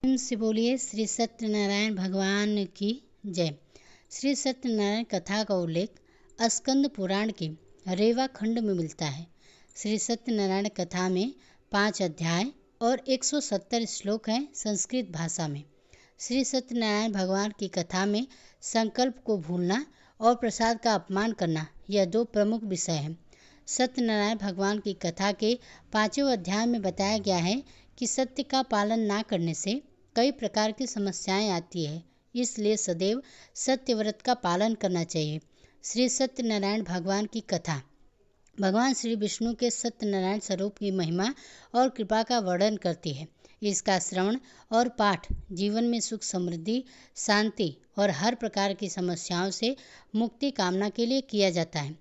प्रेम से बोलिए श्री सत्यनारायण भगवान की जय। श्री सत्यनारायण कथा का उल्लेख स्कंद पुराण के रेवा खंड में मिलता है। श्री सत्यनारायण कथा में 5 अध्याय और 170 श्लोक हैं संस्कृत भाषा में। श्री सत्यनारायण भगवान की कथा में संकल्प को भूलना और प्रसाद का अपमान करना, यह 2 प्रमुख विषय हैं। सत्यनारायण भगवान की कथा के 5वें अध्याय में बताया गया है कि सत्य का पालन ना करने से कई प्रकार की समस्याएं आती है, इसलिए सदैव सत्य व्रत का पालन करना चाहिए। श्री सत्यनारायण भगवान की कथा भगवान श्री विष्णु के सत्यनारायण स्वरूप की महिमा और कृपा का वर्णन करती है। इसका श्रवण और पाठ जीवन में सुख समृद्धि, शांति और हर प्रकार की समस्याओं से मुक्ति कामना के लिए किया जाता है।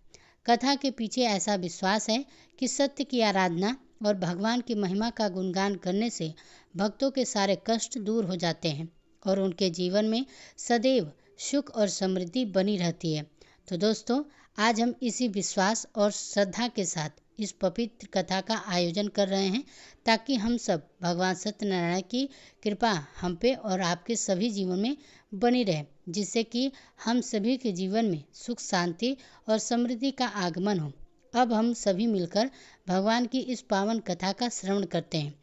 कथा के पीछे ऐसा विश्वास है कि सत्य की आराधना और भगवान की महिमा का गुणगान करने से भक्तों के सारे कष्ट दूर हो जाते हैं और उनके जीवन में सदैव सुख और समृद्धि बनी रहती है। तो दोस्तों, आज हम इसी विश्वास और श्रद्धा के साथ इस पवित्र कथा का आयोजन कर रहे हैं ताकि हम सब भगवान सत्यनारायण की कृपा हम पे और आपके सभी जीवन में बनी रहे, जिससे कि हम सभी के जीवन में सुख शांति और समृद्धि का आगमन हो। अब हम सभी मिलकर भगवान की इस पावन कथा का श्रवण करते हैं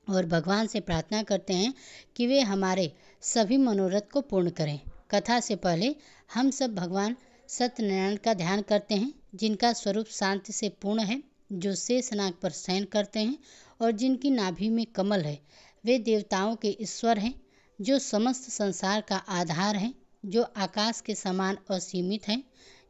और भगवान से प्रार्थना करते हैं कि वे हमारे सभी मनोरथ को पूर्ण करें। कथा से पहले हम सब भगवान सत्यनारायण का ध्यान करते हैं, जिनका स्वरूप शांति से पूर्ण है, जो शेषनाग पर शयन करते हैं और जिनकी नाभि में कमल है। वे देवताओं के ईश्वर हैं, जो समस्त संसार का आधार हैं, जो आकाश के समान असीमित हैं,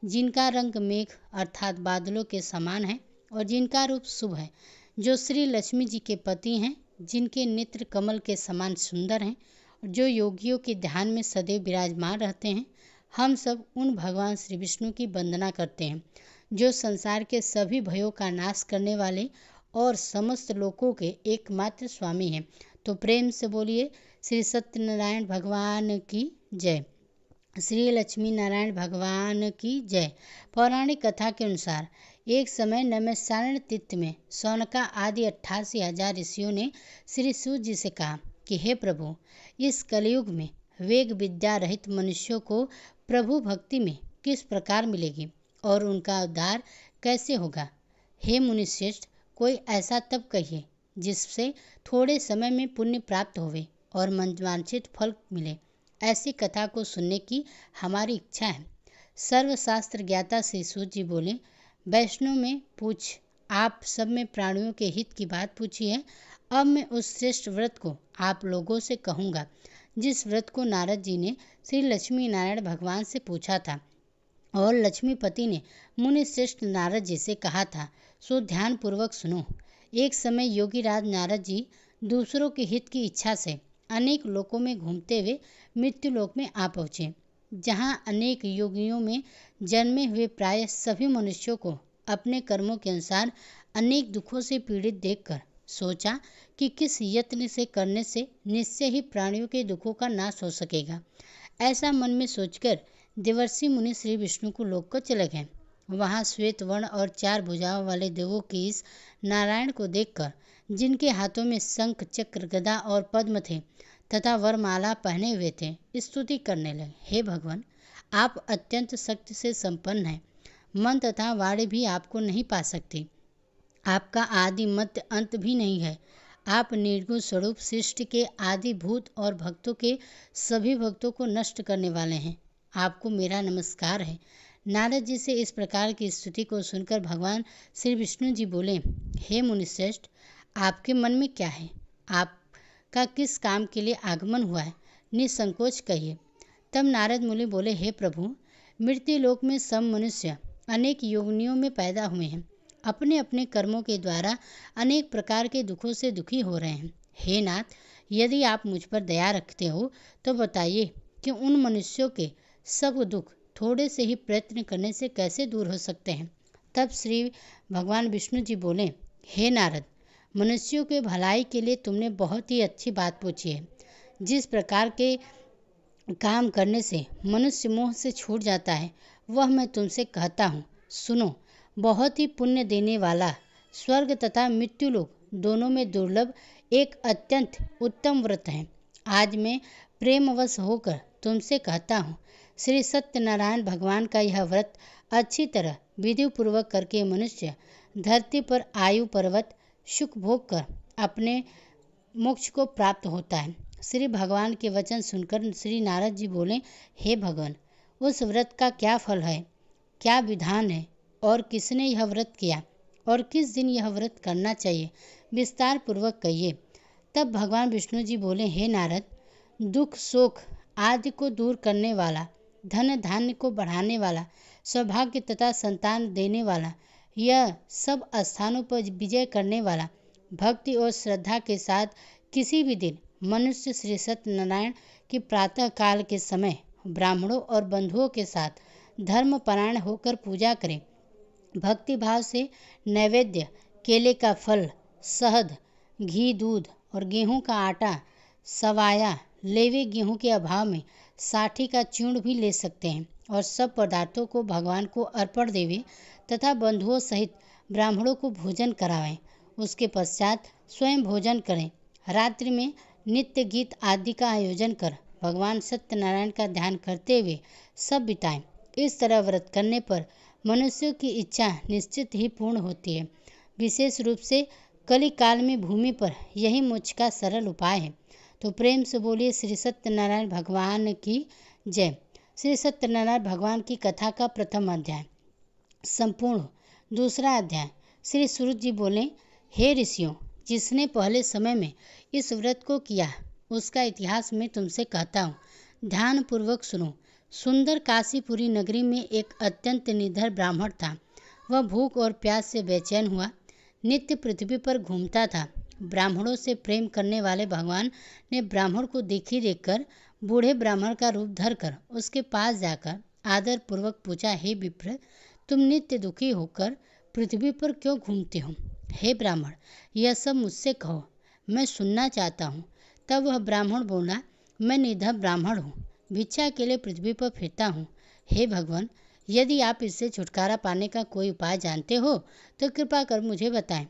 जिनका रंग मेघ अर्थात बादलों के समान है और जिनका रूप शुभ है, जो श्री लक्ष्मी जी के पति हैं, जिनके नेत्र कमल के समान सुंदर हैं, जो योगियों के ध्यान में सदैव विराजमान रहते हैं। हम सब उन भगवान श्री विष्णु की वंदना करते हैं, जो संसार के सभी भयों का नाश करने वाले और समस्त लोकों के एकमात्र स्वामी हैं। तो प्रेम से बोलिए श्री सत्यनारायण भगवान की जय, श्री लक्ष्मी नारायण भगवान की जय। पौराणिक कथा के अनुसार एक समय नैमिषारण्य तीर्थ में शौनका आदि 88,000 ऋषियों ने श्री सूत जी से कहा कि हे प्रभु, इस कलयुग में वेग विद्या रहित मनुष्यों को प्रभु भक्ति में किस प्रकार मिलेगी और उनका उद्धार कैसे होगा। हे मुनिश्रेष्ठ, कोई ऐसा तप कहिए जिससे थोड़े समय में पुण्य प्राप्त होवे और मनवांछित फल मिले। ऐसी कथा को सुनने की हमारी इच्छा है। सर्वशास्त्र ज्ञाता श्री सूत जी बोले, वैष्णव में पूछ, आप सब में प्राणियों के हित की बात पूछी है। अब मैं उस श्रेष्ठ व्रत को आप लोगों से कहूँगा, जिस व्रत को नारद जी ने श्री लक्ष्मी नारायण भगवान से पूछा था और लक्ष्मीपति ने मुनि श्रेष्ठ नारद जी से कहा था। सो ध्यान पूर्वक सुनो। एक समय योगी राज नारद जी दूसरों के हित की इच्छा से अनेक लोकों में घूमते हुए मृत्यु लोक में आ पहुँचे, जहाँ अनेक योगियों में जन्मे हुए प्राय सभी मनुष्यों को अपने कर्मों के अनुसार अनेक दुखों से पीड़ित देखकर सोचा कि किस यत्न से करने से निश्चय ही प्राणियों के दुखों का नाश हो सकेगा। ऐसा मन में सोचकर देवर्षि मुनि श्री विष्णु को लोक को चले गए। वहाँ श्वेत वर्ण और 4 भुजाओं वाले देवों के इस नारायण को देखकर, जिनके हाथों में शंख चक्र गदा और पद्म थे तथा वरमाला पहने हुए थे, स्तुति करने लगे। हे भगवान, आप अत्यंत शक्ति से संपन्न हैं, मन तथा वाणी भी आपको नहीं पा सकती। आपका आदि मध्य अंत भी नहीं है। आप निर्गुण स्वरूप सृष्टि के आदि भूत और भक्तों के सभी भक्तों को नष्ट करने वाले हैं। आपको मेरा नमस्कार है। नारद जी से इस प्रकार की स्तुति को सुनकर भगवान श्री विष्णु जी बोले, हे मुनिश्रेष्ठ, आपके मन में क्या है? आपका किस काम के लिए आगमन हुआ है? निसंकोच कहिए। तब नारद मुनि बोले, हे प्रभु, मृत्यु लोक में सब मनुष्य अनेक योनियों में पैदा हुए हैं, अपने अपने कर्मों के द्वारा अनेक प्रकार के दुखों से दुखी हो रहे हैं। हे नाथ, यदि आप मुझ पर दया रखते हो तो बताइए कि उन मनुष्यों के सब दुख थोड़े से ही प्रयत्न करने से कैसे दूर हो सकते हैं। तब श्री भगवान विष्णु जी बोले, हे नारद, मनुष्यों के भलाई के लिए तुमने बहुत ही अच्छी बात पूछी है। जिस प्रकार के काम करने से मनुष्य मोह से छूट जाता है, वह मैं तुमसे कहता हूँ, सुनो। बहुत ही पुण्य देने वाला स्वर्ग तथा मृत्युलोक दोनों में दुर्लभ एक अत्यंत उत्तम व्रत है। आज मैं प्रेमवश होकर तुमसे कहता हूँ, श्री सत्यनारायण भगवान का यह व्रत अच्छी तरह विधि पूर्वक करके मनुष्य धरती पर आयु पर्वत सुख भोग कर अपने मोक्ष को प्राप्त होता है। श्री भगवान के वचन सुनकर श्री नारद जी बोले, हे भगवान, उस व्रत का क्या फल है, क्या विधान है और किसने यह व्रत किया और किस दिन यह व्रत करना चाहिए, विस्तार पूर्वक कहिए। तब भगवान विष्णु जी बोले, हे नारद, दुख शोक आदि को दूर करने वाला, धन धान्य को बढ़ाने वाला, सौभाग्य तथा संतान देने वाला, यह सब स्थानों पर विजय करने वाला, भक्ति और श्रद्धा के साथ किसी भी दिन मनुष्य श्री सत्यनारायण की प्रातः काल के समय ब्राह्मणों और बंधुओं के साथ धर्मपरायण होकर पूजा करें। भक्ति भाव से नैवेद्य, केले का फल, शहद, घी, दूध और गेहूं का आटा, सवाया, लेवे गेहूं के अभाव में साठी का चूर्ण भी ले सकते हैं और सब पदार्थों को भगवान को अर्पण देवे तथा बंधुओं सहित ब्राह्मणों को भोजन करावें। उसके पश्चात स्वयं भोजन करें। रात्रि में नित्य गीत आदि का आयोजन कर भगवान सत्यनारायण का ध्यान करते हुए सब बिताएं। इस तरह व्रत करने पर मनुष्यों की इच्छा निश्चित ही पूर्ण होती है। विशेष रूप से कली काल में भूमि पर यही मोक्ष का सरल उपाय है। तो प्रेम से बोलिए श्री सत्यनारायण भगवान की जय। श्री सत्यनारायण भगवान की कथा का प्रथम अध्याय संपूर्ण। दूसरा अध्याय। श्री सूरज जी बोले, हे ऋषियों, जिसने पहले समय में इस व्रत को किया उसका इतिहास मैं तुमसे कहता हूँ, ध्यान पूर्वक सुनो। सुंदर काशीपुरी नगरी में एक अत्यंत निडर ब्राह्मण था। वह भूख और प्यास से बेचैन हुआ नित्य पृथ्वी पर घूमता था। ब्राह्मणों से प्रेम करने वाले भगवान ने ब्राह्मण को देखकर बूढ़े ब्राह्मण का रूप धरकर उसके पास जाकर आदर पूर्वक पूछा, हे विप्र, तुम नित्य दुखी होकर पृथ्वी पर क्यों घूमते हो? हे ब्राह्मण, यह सब मुझसे कहो, मैं सुनना चाहता हूँ। तब वह ब्राह्मण बोला, मैं निडर ब्राह्मण हूँ, भिक्षा के लिए पृथ्वी पर फिरता हूँ। हे भगवान, यदि आप इससे छुटकारा पाने का कोई उपाय जानते हो तो कृपा कर मुझे बताएं।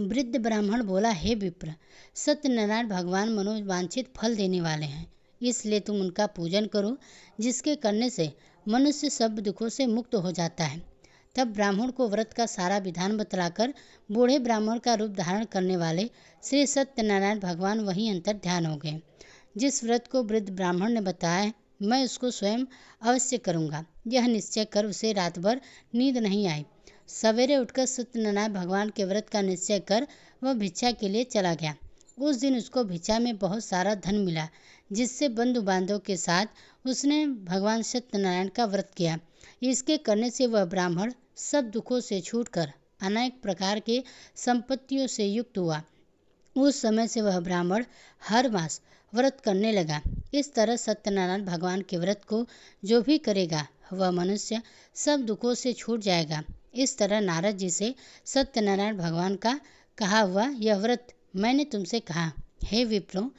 वृद्ध ब्राह्मण बोला, हे विप्र, सत्यनारायण भगवान मनोवांछित फल देने वाले हैं, इसलिए तुम उनका पूजन करो, जिसके करने से मनुष्य सब दुखों से मुक्त हो जाता है। तब ब्राह्मण को व्रत का सारा विधान बतलाकर बूढ़े ब्राह्मण का रूप धारण करने वाले श्री सत्यनारायण भगवान वहीं अंतर ध्यान हो गए। जिस व्रत को वृद्ध ब्राह्मण ने बताया, मैं उसको स्वयं अवश्य करूँगा, यह निश्चय कर उसे रात भर नींद नहीं आई। सवेरे उठकर सत्यनारायण भगवान के व्रत का निश्चय कर वह भिक्षा के लिए चला गया। उस दिन उसको भिक्षा में बहुत सारा धन मिला, जिससे बंधु बांधव के साथ उसने भगवान सत्यनारायण का व्रत किया। इसके करने से वह ब्राह्मण सब दुखों से छूटकर अनेक प्रकार के संपत्तियों से युक्त हुआ। उस समय से वह ब्राह्मण हर मास व्रत करने लगा। इस तरह सत्यनारायण भगवान के व्रत को जो भी करेगा वह मनुष्य सब दुखों से छूट जाएगा। इस तरह नारद जी से सत्यनारायण भगवान का कहा हुआ यह व्रत मैंने तुमसे कहा। हे विप्रो,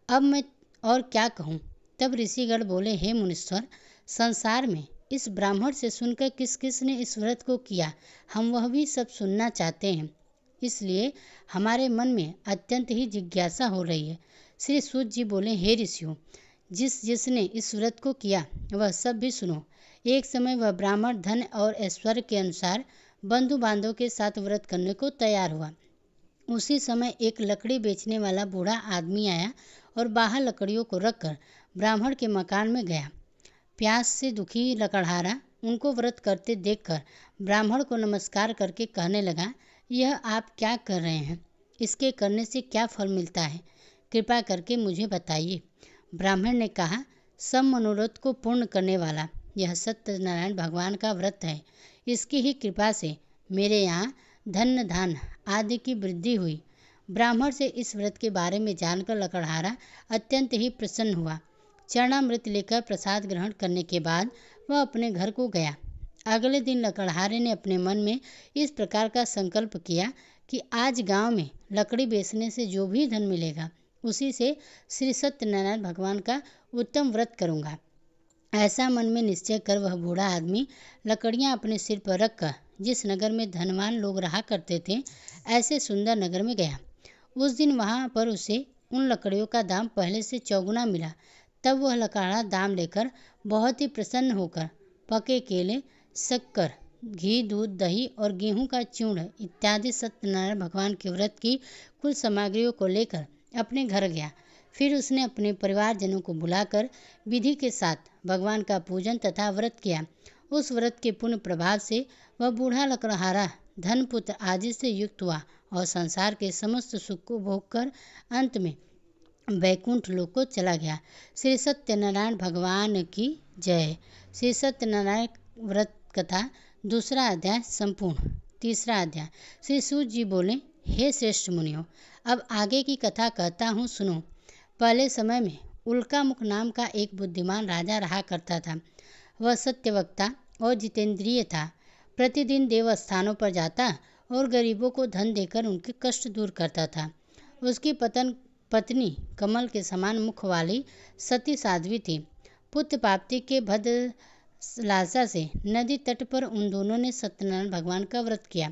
अब मैं और क्या कहूँ? तब ऋषिगण बोले, हे मुनीश्वर, संसार में इस ब्राह्मण से सुनकर किस किस ने इस व्रत को किया, हम वह भी सब सुनना चाहते हैं, इसलिए हमारे मन में अत्यंत ही जिज्ञासा हो रही है। श्री सूत जी बोले, हे ऋषियों, जिसने इस व्रत को किया वह सब भी सुनो। एक समय वह ब्राह्मण धन और ऐश्वर्य के अनुसार बंधु बांधव के साथ व्रत करने को तैयार हुआ। उसी समय एक लकड़ी बेचने वाला बूढ़ा आदमी आया और बाहर लकड़ियों को रखकर ब्राह्मण के मकान में गया। प्यास से दुखी लकड़हारा उनको व्रत करते देखकर ब्राह्मण को नमस्कार करके कहने लगा, यह आप क्या कर रहे हैं? इसके करने से क्या फल मिलता है? कृपा करके मुझे बताइए। ब्राह्मण ने कहा, सब मनोरथ को पूर्ण करने वाला यह सत्यनारायण भगवान का व्रत है। इसकी ही कृपा से मेरे यहाँ धन धान आदि की वृद्धि हुई। ब्राह्मण से इस व्रत के बारे में जानकर लकड़हारा अत्यंत ही प्रसन्न हुआ। चरणामृत लेकर प्रसाद ग्रहण करने के बाद वह अपने घर को गया। अगले दिन लकड़हारे ने अपने मन में इस प्रकार का संकल्प किया कि आज गांव में लकड़ी बेचने से जो भी धन मिलेगा उसी से श्री सत्यनारायण भगवान का उत्तम व्रत करूंगा। ऐसा मन में निश्चय कर वह बूढ़ा आदमी लकड़ियां अपने सिर पर रखकर जिस नगर में धनवान लोग रहा करते थे ऐसे सुंदर नगर में गया। उस दिन वहां पर उसे उन लकड़ियों का दाम पहले से चौगुना मिला। तब वह लकड़ा दाम लेकर बहुत ही प्रसन्न होकर पके केले, शक्कर, घी, दूध, दही और गेहूं का चूर्ण इत्यादि सत्यनारायण भगवान के व्रत की कुल सामग्रियों को लेकर अपने घर गया। फिर उसने अपने परिवारजनों को बुलाकर विधि के साथ भगवान का पूजन तथा व्रत किया। उस व्रत के पुण्य प्रभाव से वह बूढ़ा लकड़हारा धन, पुत्र आदि से युक्त हुआ और संसार के समस्त सुख को भोग कर अंत में वैकुंठ लोक को चला गया। श्री सत्यनारायण भगवान की जय। श्री सत्यनारायण व्रत कथा दूसरा अध्याय संपूर्ण। तीसरा अध्याय। श्री सूत जी बोले, हे श्रेष्ठ मुनियों, अब आगे की कथा कहता हूँ, सुनो। पहले समय में उल्कामुख नाम का एक बुद्धिमान राजा रहा करता था। वह सत्यवक्ता और जितेंद्रिय था। प्रतिदिन देवस्थानों पर जाता और गरीबों को धन देकर उनके कष्ट दूर करता था। उसकी पत्नी कमल के समान मुख वाली सती साध्वी थी। पुत्र प्राप्ति के भद्र लालसा से नदी तट पर उन दोनों ने सत्यनारायण भगवान का व्रत किया।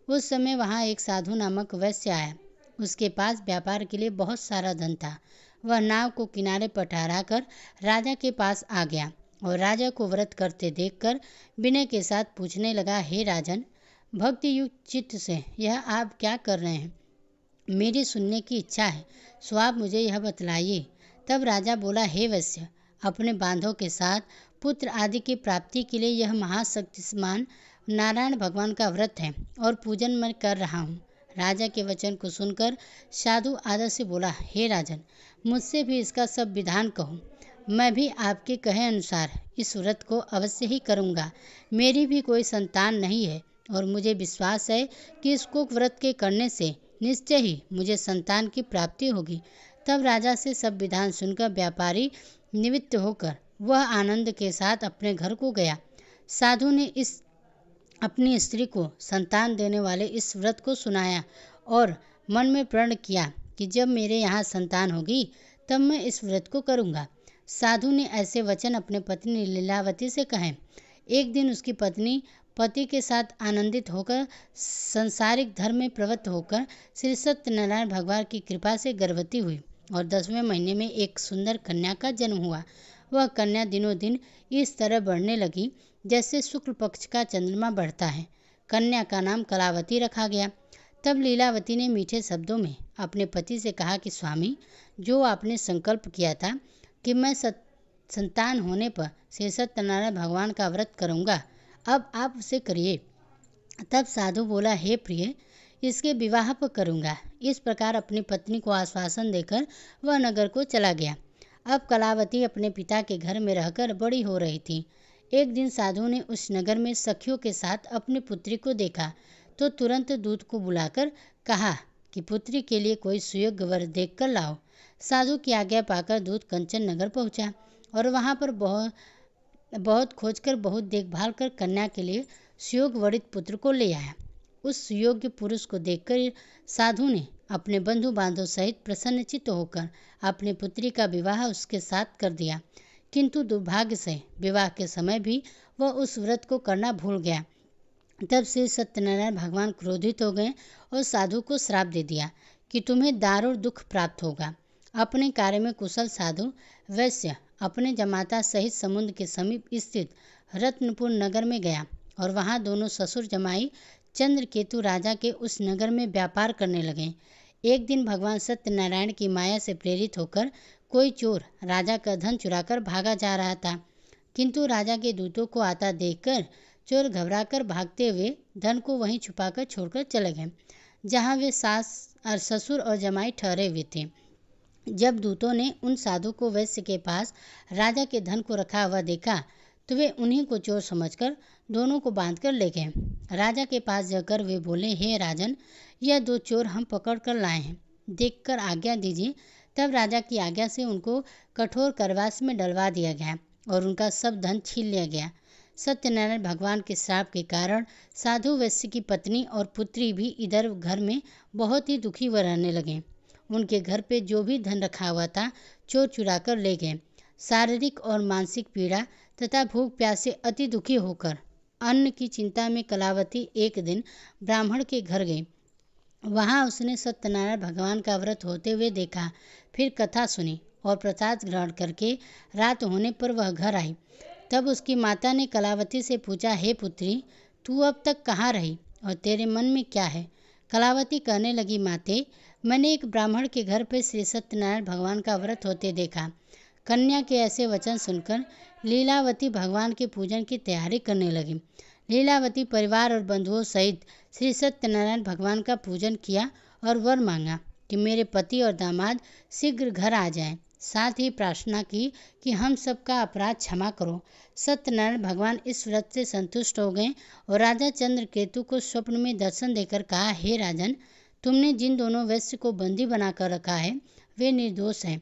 उस समय वहाँ एक साधु नामक वैश्य आया। उसके पास व्यापार के लिए बहुत सारा धन था। वह नाव को किनारे पर ठहराकर राजा के पास आ गया और राजा को व्रत करते देखकर विनय के साथ पूछने लगा, हे राजन, भक्ति युक्त चित्त से यह आप क्या कर रहे हैं? मेरी सुनने की इच्छा है, सो आप मुझे यह बतलाइए। तब राजा बोला, हे वैश्य, अपने बांधों के साथ पुत्र आदि की प्राप्ति के लिए यह महाशक्तिमान नारायण भगवान का व्रत है और पूजन मैं कर रहा हूँ। राजा के वचन को सुनकर साधु आदर से बोला, हे राजन, मुझसे भी इसका सब विधान कहो। मैं भी आपके कहे अनुसार इस व्रत को अवश्य ही करूँगा। मेरी भी कोई संतान नहीं है और मुझे विश्वास है कि इसको व्रत के करने से निश्चय ही मुझे संतान की प्राप्ति होगी। तब राजा से सब विधान सुनकर व्यापारी निवृत्त होकर वह आनंद के साथ अपने घर को गया। साधु ने अपनी स्त्री को संतान देने वाले इस व्रत को सुनाया और मन में प्रण किया कि जब मेरे यहाँ संतान होगी तब मैं इस व्रत को करूँगा। साधु ने ऐसे वचन अपने पत्नी लीलावती से कहे। एक दिन उसकी पत्नी पति के साथ आनंदित होकर संसारिक धर्म में प्रवृत्त होकर श्री सत्यनारायण भगवान की कृपा से गर्भवती हुई और 10वें महीने में एक सुंदर कन्या का जन्म हुआ। वह कन्या दिनों दिन इस तरह बढ़ने लगी जैसे शुक्ल पक्ष का चंद्रमा बढ़ता है। कन्या का नाम कलावती रखा गया। तब लीलावती ने मीठे शब्दों में अपने पति से कहा कि स्वामी, जो आपने संकल्प किया था कि मैं संतान होने पर श्री सत्यनारायण भगवान का व्रत करूँगा, अब आप उसे करिए। तब साधु बोला, हे प्रिय, इसके विवाह पर करूँगा। इस प्रकार अपनी पत्नी को आश्वासन देकर वह नगर को चला गया। अब कलावती अपने पिता के घर में रहकर बड़ी हो रही थी। एक दिन साधु ने उस नगर में सखियों के साथ अपनी पुत्री को देखा तो तुरंत दूत को बुलाकर कहा कि पुत्री के लिए कोई सुयोग्य वर देखकर लाओ। साधु की आज्ञा पाकर दूत कंचन नगर पहुंचा और वहां पर बहुत खोजकर बहुत देखभाल कर कन्या के लिए सुयोग्य वरित पुत्र को ले आया। उस सुयोग्य पुरुष को देखकर साधु ने अपने बंधु बांधव सहित प्रसन्नचित्त होकर अपनी पुत्री का विवाह उसके साथ कर दिया। किंतु दुर्भाग्य से विवाह के समय भी वह उस व्रत को करना भूल गया। तब श्री सत्यनारायण भगवान क्रोधित हो गए और साधु को श्राप दे दिया कि तुम्हें दारुण दुख प्राप्त होगा। अपने कार्य में कुशल साधु वैश्य अपने जमाता सहित समुद्र के समीप स्थित रत्नपुर नगर में गया और वहां दोनों ससुर जमाई चंद्रकेतु राजा के उस नगर में व्यापार करने लगे। एक दिन भगवान सत्यनारायण की माया से प्रेरित होकर कोई चोर राजा का धन चुराकर भागा जा रहा था, किंतु राजा के दूतों को आता देखकर चोर घबराकर भागते हुए धन को वहीं छुपाकर छोड़कर चले गए जहां वे सास और ससुर और जमाई ठहरे हुए थे। जब दूतों ने उन साधु को वैश्य के पास राजा के धन को रखा हुआ देखा तो वे उन्हीं को चोर समझकर दोनों को बांधकर ले गए। राजा के पास जाकर वे बोले, हे राजन, यह 2 चोर हम पकड़ कर लाए हैं, देखकर आज्ञा दीजिए। तब राजा की आज्ञा से उनको कठोर कारावास में डलवा दिया गया और उनका सब धन छीन लिया गया। सत्यनारायण भगवान के श्राप के कारण साधु वैश्य की पत्नी और पुत्री भी इधर घर में बहुत ही दुखी व रहने लगे। उनके घर पे जो भी धन रखा हुआ था चोर चुरा कर ले गए। शारीरिक और मानसिक पीड़ा तथा भूख प्यास से अति दुखी होकर अन्न की चिंता में कलावती एक दिन ब्राह्मण के घर गई। वहाँ उसने सत्यनारायण भगवान का व्रत होते हुए देखा। फिर कथा सुनी और प्रसाद ग्रहण करके रात होने पर वह घर आई। तब उसकी माता ने कलावती से पूछा, हे पुत्री, तू अब तक कहाँ रही और तेरे मन में क्या है? कलावती कहने लगी, माते, मैंने एक ब्राह्मण के घर पर श्री सत्यनारायण भगवान का व्रत होते देखा। कन्या के ऐसे वचन सुनकर लीलावती भगवान के पूजन की तैयारी करने लगी। लीलावती परिवार और बंधुओं सहित श्री सत्यनारायण भगवान का पूजन किया और वर मांगा कि मेरे पति और दामाद शीघ्र घर आ जाएं। साथ ही प्रार्थना की कि हम सबका अपराध क्षमा करो। सत्यनारायण भगवान इस व्रत से संतुष्ट हो गए और राजा चंद्रकेतु को स्वप्न में दर्शन देकर कहा, हे राजन, तुमने जिन दोनों वैश्य को बंदी बनाकर रखा है वे निर्दोष हैं।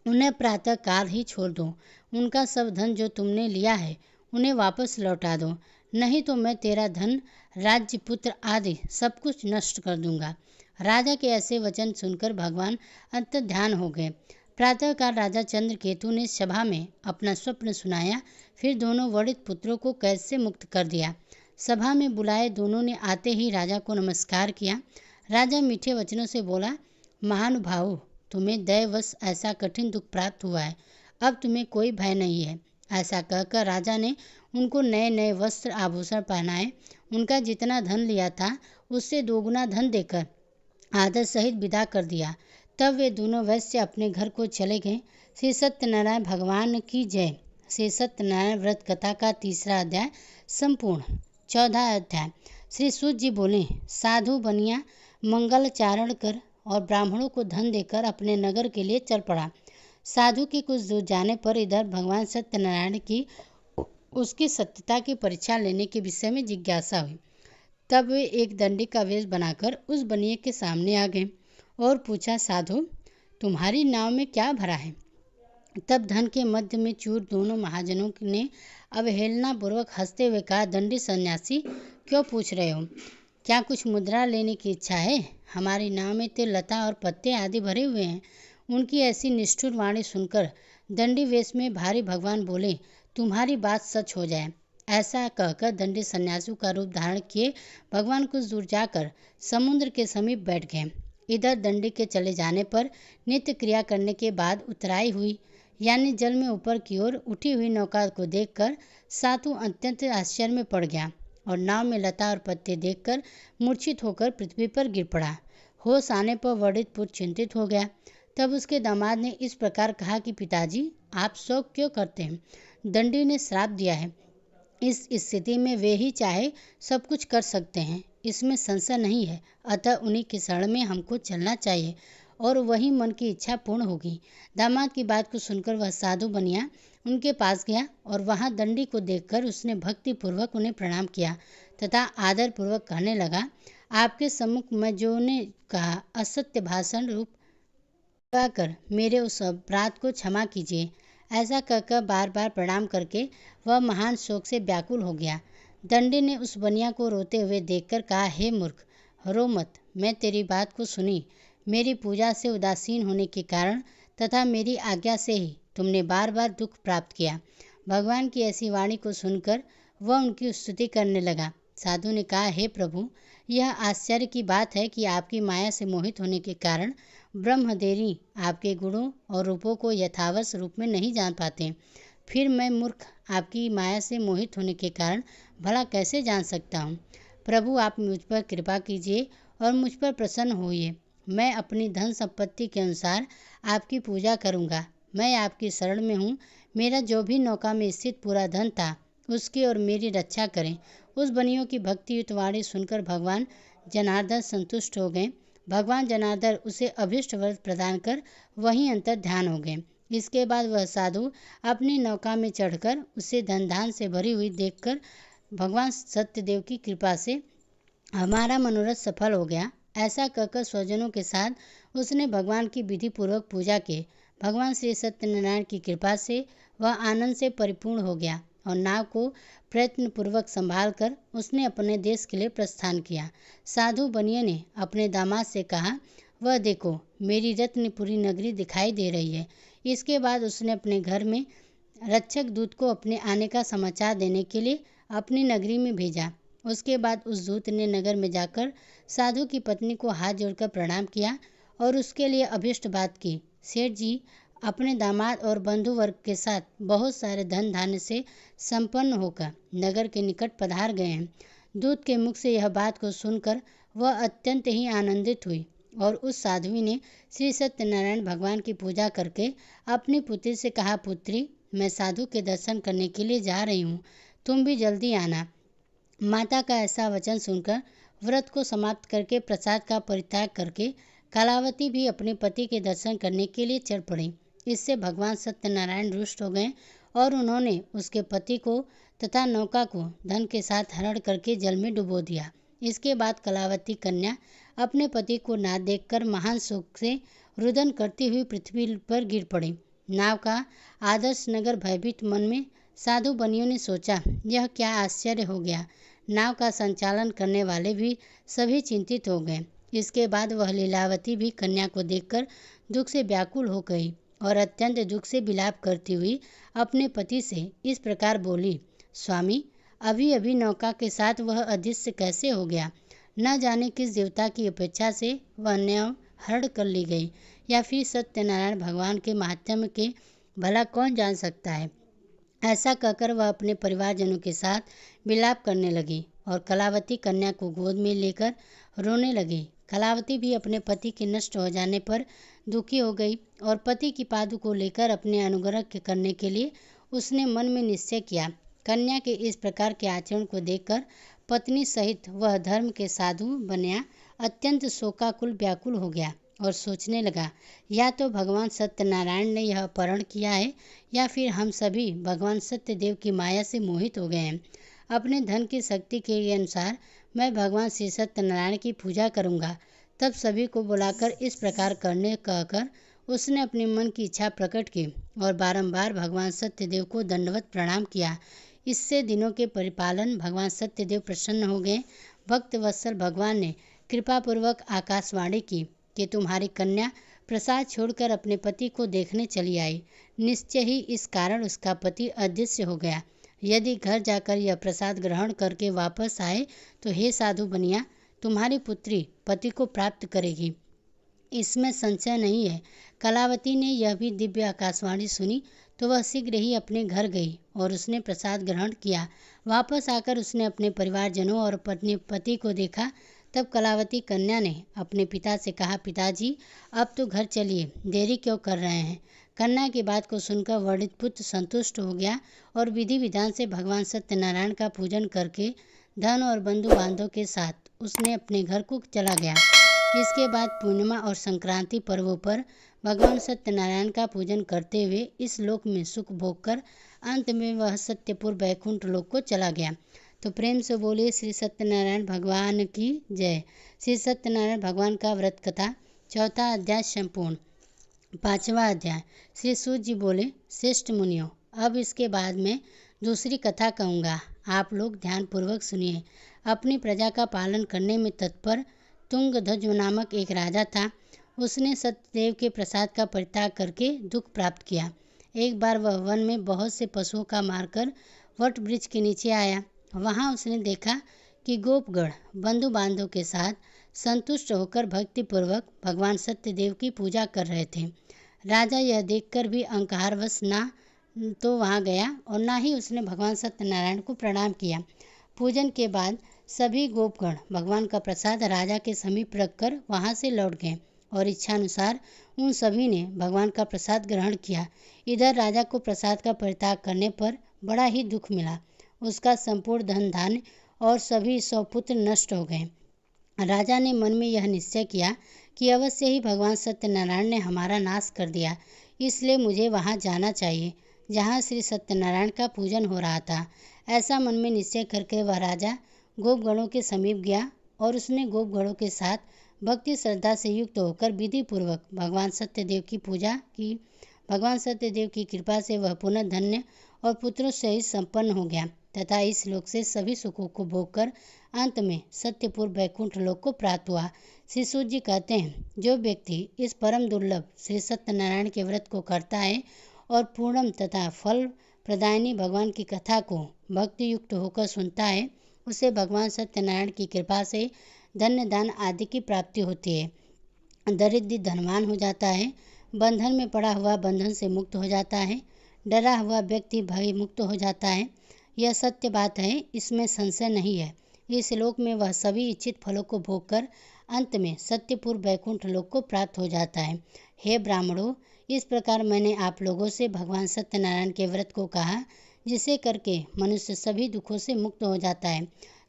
उन्हें प्रातः काल ही छोड़ दो। उनका सब धन जो तुमने लिया है उन्हें वापस लौटा दो, नहीं तो मैं तेरा धन, राज्य, पुत्र आदि सब कुछ नष्ट कर दूंगा। राजा के ऐसे वचन सुनकर भगवान अंतर्ध्यान हो गए। प्रातःकाल राजा चंद्रकेतु ने सभा में अपना स्वप्न सुनाया। फिर दोनों वरिष्ठ पुत्रों को कैद से मुक्त कर दिया। सभा में बुलाए दोनों ने आते ही राजा को नमस्कार किया। राजा मीठे वचनों से बोला, महानुभाव, तुम्हें दैवश ऐसा कठिन दुख प्राप्त हुआ है, अब तुम्हें कोई भय नहीं है। ऐसा कहकर राजा ने उनको नए नए वस्त्र आभूषण पहनाए। उनका जितना धन लिया था उससे दोगुना धन देकर आदर सहित विदा कर दिया। तब वे दोनों वैश्य अपने घर को चले गए। श्री सत्यनारायण भगवान की जय। श्री सत्यनारायण व्रत कथा का 3रा अध्याय संपूर्ण। 14 अध्याय। श्री सूत जी बोले, साधु बनिया मंगलचारण कर और ब्राह्मणों को धन देकर अपने नगर के लिए चल पड़ा। साधु के कुछ दूर जाने पर इधर भगवान सत्यनारायण की उसकी सत्यता की परीक्षा लेने के विषय में जिज्ञासा हुई। तब वे एक दंडी का वेश बनाकर उस बनिए के सामने आ गए और पूछा, साधु, तुम्हारी नाव में क्या भरा है? तब धन के मध्य में चूर दोनों महाजनों ने अवहेलनापूर्वक हंसते हुए कहा, दंडी सन्यासी, क्यों पूछ रहे हो? क्या कुछ मुद्रा लेने की इच्छा है? हमारी नाव में तो लता और पत्ते आदि भरे हुए हैं। उनकी ऐसी निष्ठुर वाणी सुनकर दंडी वेश में भारी भगवान बोले, तुम्हारी बात सच हो जाए। ऐसा कहकर दंडी सन्यासी का रूप धारण किए भगवान कुछ दूर जाकर समुद्र के समीप बैठ गए। इधर दंडी के चले जाने पर नित्य क्रिया करने के बाद उतराई हुई, यानी जल में ऊपर की ओर उठी हुई नौका को देखकर साधु अत्यंत आश्चर्य में पड़ गया और नाव में लता और पत्ते देखकर मूर्छित होकर पृथ्वी पर गिर पड़ा। होश आने पर वरिष्ठ पुत्र चिंतित हो गया। तब उसके दामाद ने इस प्रकार कहा कि पिताजी, आप शोक क्यों करते हैं? दंडी ने श्राप दिया है। इस स्थिति में वे ही चाहे सब कुछ कर सकते हैं, इसमें संशय नहीं है। अतः उन्हीं के शरण में हमको चलना चाहिए और वही मन की इच्छा पूर्ण होगी। दामाद की बात को सुनकर वह साधु बनिया उनके पास गया और वहां दंडी को देखकर उसने भक्ति पूर्वक उन्हें प्रणाम किया तथा आदर पूर्वक कहने लगा, आपके सम्मुख मैं जो ने कहा असत्य भाषण रूप कर मेरे उस अपराध को क्षमा कीजिए। ऐसा कहकर बार बार प्रणाम करके वह महान शोक से व्याकुल हो गया। दंडी ने उस बनिया को रोते हुए देखकर कहा, हे मूर्ख, रो मत, मैं तेरी बात को सुनी। मेरी पूजा से उदासीन होने के कारण तथा मेरी आज्ञा से ही तुमने बार बार दुख प्राप्त किया। भगवान की ऐसी वाणी को सुनकर वह उनकी स्तुति करने लगा। साधु ने कहा, हे प्रभु, यह आश्चर्य की बात है कि आपकी माया से मोहित होने के कारण ब्रह्मदेवी आपके गुणों और रूपों को यथावश रूप में नहीं जान पाते। फिर मैं मूर्ख आपकी माया से मोहित होने के कारण भला कैसे जान सकता हूँ? प्रभु, आप मुझ पर कृपा कीजिए और मुझ पर प्रसन्न होइए। मैं अपनी धन संपत्ति के अनुसार आपकी पूजा करूँगा। मैं आपकी शरण में हूँ। मेरा जो भी नौका में स्थित पूरा धन था उसकी और मेरी रक्षा करें। उस बनियों की भक्तियुक्त वाणी सुनकर भगवान जनार्दन संतुष्ट हो गए। भगवान जनार्दन उसे अभीष्ट वर प्रदान कर वहीं अंतर ध्यान हो गए। इसके बाद वह साधु अपनी नौका में चढ़कर उसे धन धान से भरी हुई देखकर भगवान सत्यदेव की कृपा से हमारा मनोरथ सफल हो गया, ऐसा कहकर स्वजनों के साथ उसने भगवान की विधि पूर्वक पूजा की। भगवान श्री सत्यनारायण की कृपा से वह आनंद से परिपूर्ण हो गया और नाव को प्रयत्न पूर्वक संभाल कर उसने अपने देश के लिए प्रस्थान किया। साधु बनिया ने अपने दामाद से कहा, वह देखो, मेरी रत्नपुरी नगरी दिखाई दे रही है। इसके बाद उसने अपने घर में रक्षक दूत को अपने आने का समाचार देने के लिए अपनी नगरी में भेजा। उसके बाद उस दूत ने नगर में जाकर साधु की पत्नी को हाथ जोड़कर प्रणाम किया और उसके लिए अभीष्ट बात की। सेठ जी अपने दामाद और बंधु वर्ग के साथ बहुत सारे धन धान्य से संपन्न होकर नगर के निकट पधार गए हैं। दूत के मुख से यह बात को सुनकर वह अत्यंत ही आनंदित हुई और उस साध्वी ने श्री सत्यनारायण भगवान की पूजा करके अपनी पुत्री से कहा, पुत्री, मैं साधु के दर्शन करने के लिए जा रही हूँ, तुम भी जल्दी आना। माता का ऐसा वचन सुनकर व्रत को समाप्त करके प्रसाद का परित्याग करके कलावती भी अपने पति के दर्शन करने के लिए चल पड़ी। इससे भगवान सत्यनारायण रुष्ट हो गए और उन्होंने उसके पति को तथा नौका को धन के साथ हरण करके जल में डुबो दिया। इसके बाद कलावती कन्या अपने पति को ना देखकर महान शोक से रुदन करती हुई पृथ्वी पर गिर पड़ी। नाव का आदर्श नगर भयभीत मन में साधु बनियों ने सोचा, यह क्या आश्चर्य हो गया। नाव का संचालन करने वाले भी सभी चिंतित हो गए। इसके बाद वह लीलावती भी कन्या को देखकर दुख से व्याकुल हो गई और अत्यंत दुख से विलाप करती हुई अपने पति से इस प्रकार बोली, स्वामी, अभी अभी नौका के साथ वह अदृश्य कैसे हो गया। न जाने किस देवता की अपेक्षा से वह नाव हरण कर ली गई, या फिर सत्यनारायण भगवान के महात्म्य के भला कौन जान सकता है। ऐसा कहकर वह अपने परिवारजनों के साथ विलाप करने लगी और कलावती कन्या को गोद में लेकर रोने लगी। कलावती भी अपने पति के नष्ट हो जाने पर दुखी हो गई और पति की पादु को लेकर अपने अनुग्रह करने के लिए उसने मन में निश्चय किया। कन्या के इस प्रकार के आचरण को देखकर पत्नी सहित वह धर्म के साधु बन्या अत्यंत शोकाकुल व्याकुल हो गया और सोचने लगा, या तो भगवान सत्यनारायण ने यह अपहरण किया है या फिर हम सभी भगवान सत्यदेव की माया से मोहित हो गए हैं। अपने धन की शक्ति के अनुसार मैं भगवान श्री सत्यनारायण की पूजा करूंगा। तब सभी को बुलाकर इस प्रकार करने कहकर उसने अपने मन की इच्छा प्रकट की और बारंबार भगवान सत्यदेव को दंडवत प्रणाम किया। इससे दिनों के परिपालन भगवान सत्यदेव प्रसन्न हो गए। भक्त वत्सल भगवान ने कृपापूर्वक आकाशवाणी की कि तुम्हारी कन्या प्रसाद छोड़कर अपने पति को देखने चली आई। निश्चय ही इस कारण उसका पति अदृश्य हो गया। यदि घर जाकर यह प्रसाद ग्रहण करके वापस आए तो हे साधु बनिया, तुम्हारी पुत्री पति को प्राप्त करेगी, इसमें संशय नहीं है। कलावती ने यह भी दिव्य आकाशवाणी सुनी तो वह शीघ्र ही अपने घर गई और उसने प्रसाद ग्रहण किया। वापस आकर उसने अपने परिवारजनों और अपने पति को देखा। तब कलावती कन्या ने अपने पिता से कहा, पिताजी, अब तो घर चलिए, देरी क्यों कर रहे हैं। कन्या की बात को सुनकर वर्णित पुत्र संतुष्ट हो गया और विधि विधान से भगवान सत्यनारायण का पूजन करके धन और बंधु बांधव के साथ उसने अपने घर को चला गया। इसके बाद पूर्णिमा और संक्रांति पर्वों पर भगवान सत्यनारायण का पूजन करते हुए इस लोक में सुख भोग कर अंत में वह सत्यपुर बैकुंठ लोक को चला गया। तो प्रेम से बोलिए श्री सत्यनारायण भगवान की जय। श्री सत्यनारायण भगवान का व्रत कथा चौथा अध्याय संपूर्ण। पांचवा अध्याय। श्री सूत जी बोले, श्रेष्ठ मुनियों, अब इसके बाद में दूसरी कथा कहूँगा, आप लोग ध्यानपूर्वक सुनिए। अपनी प्रजा का पालन करने में तत्पर तुंगध्वज नामक एक राजा था। उसने सत्यदेव के प्रसाद का परित्याग करके दुख प्राप्त किया। एक बार वह वन में बहुत से पशुओं का मारकर वट वृक्ष के नीचे आया। वहाँ उसने देखा कि गोपगण बंधु बांधव के साथ संतुष्ट होकर भक्तिपूर्वक भगवान सत्यदेव की पूजा कर रहे थे। राजा यह देखकर भी अहंकारवश ना तो वहाँ गया और ना ही उसने भगवान सत्यनारायण को प्रणाम किया। पूजन के बाद सभी गोपगण भगवान का प्रसाद राजा के समीप रखकर वहाँ से लौट गए और इच्छानुसार उन सभी ने भगवान का प्रसाद ग्रहण किया। इधर राजा को प्रसाद का परित्याग करने पर बड़ा ही दुख मिला। उसका संपूर्ण धन धान्य और सभी सौपुत्र नष्ट हो गए। राजा ने मन में यह निश्चय किया कि अवश्य ही भगवान सत्यनारायण ने हमारा नाश कर दिया, इसलिए मुझे वहाँ जाना चाहिए जहाँ श्री सत्यनारायण का पूजन हो रहा था। ऐसा मन में निश्चय करके वह राजा गोपगणों के समीप गया और उसने गोपगणों के साथ भक्ति श्रद्धा से युक्त होकर विधि पूर्वक भगवान सत्यदेव की पूजा की। भगवान सत्यदेव की कृपा से वह पुनः धन्य और पुत्रों सहित संपन्न हो गया तथा इस लोक से सभी सुखों को भोग कर अंत में सत्यपुर बैकुंठ लोक को प्राप्त हुआ। श्री सूत जी कहते हैं, जो व्यक्ति इस परम दुर्लभ श्री सत्यनारायण के व्रत को करता है और पूर्णम तथा फल प्रदायिनी भगवान की कथा को भक्ति युक्त होकर सुनता है, उसे भगवान सत्यनारायण की कृपा से धन्य दान आदि की प्राप्ति होती है। दरिद्र धनवान हो जाता है, बंधन में पड़ा हुआ बंधन से मुक्त हो जाता है, डरा हुआ व्यक्ति भय मुक्त हो जाता है। यह सत्य बात है, इसमें संशय नहीं है। इस लोक में वह सभी इच्छित फलों को भोग कर अंत में सत्यपुर वैकुंठ लोक को प्राप्त हो जाता है। हे ब्राह्मणों, इस प्रकार मैंने आप लोगों से भगवान सत्यनारायण के व्रत को कहा, जिसे करके मनुष्य सभी दुखों से मुक्त हो जाता है।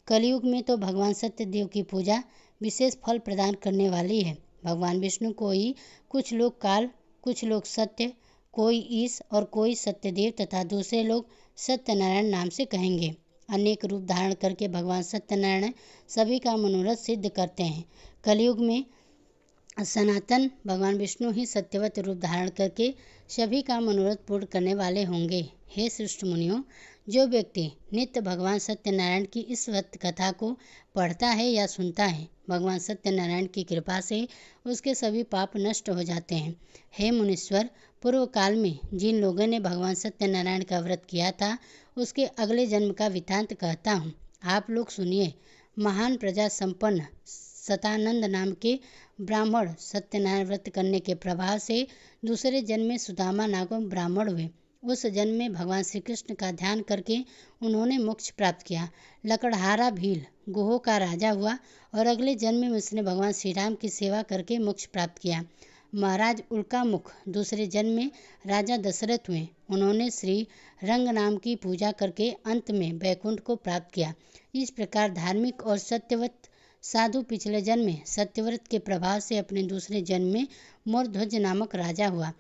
कलयुग में तो भगवान सत्यदेव की पूजा विशेष फल प्रदान करने वाली है। भगवान विष्णु को ही कुछ लोग काल, कुछ लोग सत्य, कोई ईश और कोई सत्यदेव तथा दूसरे लोग सत्यनारायण नाम से कहेंगे। अनेक रूप धारण करके भगवान सत्यनारायण सभी का मनोरथ सिद्ध करते हैं। कलयुग में सनातन भगवान विष्णु ही सत्यवत रूप धारण करके सभी का मनोरथ पूर्ण करने वाले होंगे। हे श्रेष्ठ मुनियों, जो व्यक्ति नित्य भगवान सत्यनारायण की इस व्रत कथा को पढ़ता है या सुनता है, भगवान सत्यनारायण की कृपा से उसके सभी पाप नष्ट हो जाते हैं। हे मुनीश्वर, पूर्व काल में जिन लोगों ने भगवान सत्यनारायण का व्रत किया था, उसके अगले जन्म का वृत्तांत कहता हूँ, आप लोग सुनिए। महान प्रजा संपन्न सतानंद नाम के ब्राह्मण सत्यनारायण व्रत करने के प्रभाव से दूसरे जन्म में सुदामा नामक ब्राह्मण हुए। उस जन्म में भगवान श्री कृष्ण का ध्यान करके उन्होंने मोक्ष प्राप्त किया। लकड़हारा भील गोहों का राजा हुआ और अगले जन्म में उसने भगवान श्री राम की सेवा करके मोक्ष प्राप्त किया। महाराज उल्कामुख दूसरे जन्म में राजा दशरथ हुए। उन्होंने श्री रंग नाम की पूजा करके अंत में वैकुंठ को प्राप्त किया। इस प्रकार धार्मिक और सत्यवत साधु पिछले जन्म में सत्यव्रत के प्रभाव से अपने दूसरे जन्म में मोरध्वज नामक राजा हुआ।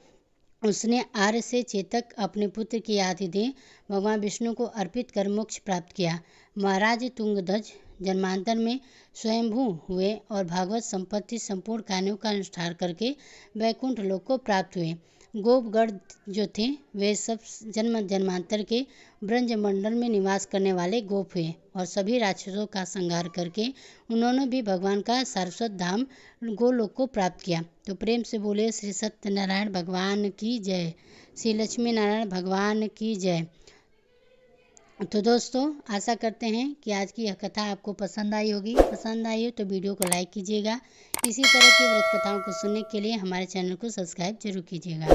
उसने आर्य से चेतक अपने पुत्र की आतिथ्य भगवान विष्णु को अर्पित कर मोक्ष प्राप्त किया। महाराज तुंगध्वज जन्मांतर में स्वयंभू हुए और भागवत संपत्ति संपूर्ण कार्यों का अनुष्ठान करके वैकुंठ लोक को प्राप्त हुए। गोपगढ़ जो थे वे सब जन्मांतर के ब्रजमंडल में निवास करने वाले गोप हुए और सभी राक्षसों का संहार करके उन्होंने भी भगवान का सारस्वत धाम गोलोक को प्राप्त किया। तो प्रेम से बोले श्री सत्यनारायण भगवान की जय, श्री लक्ष्मी नारायण भगवान की जय। तो दोस्तों, आशा करते हैं कि आज की यह कथा आपको पसंद आई होगी। पसंद आई हो तो वीडियो को लाइक कीजिएगा। इसी तरह की व्रत कथाओं को सुनने के लिए हमारे चैनल को सब्सक्राइब जरूर कीजिएगा।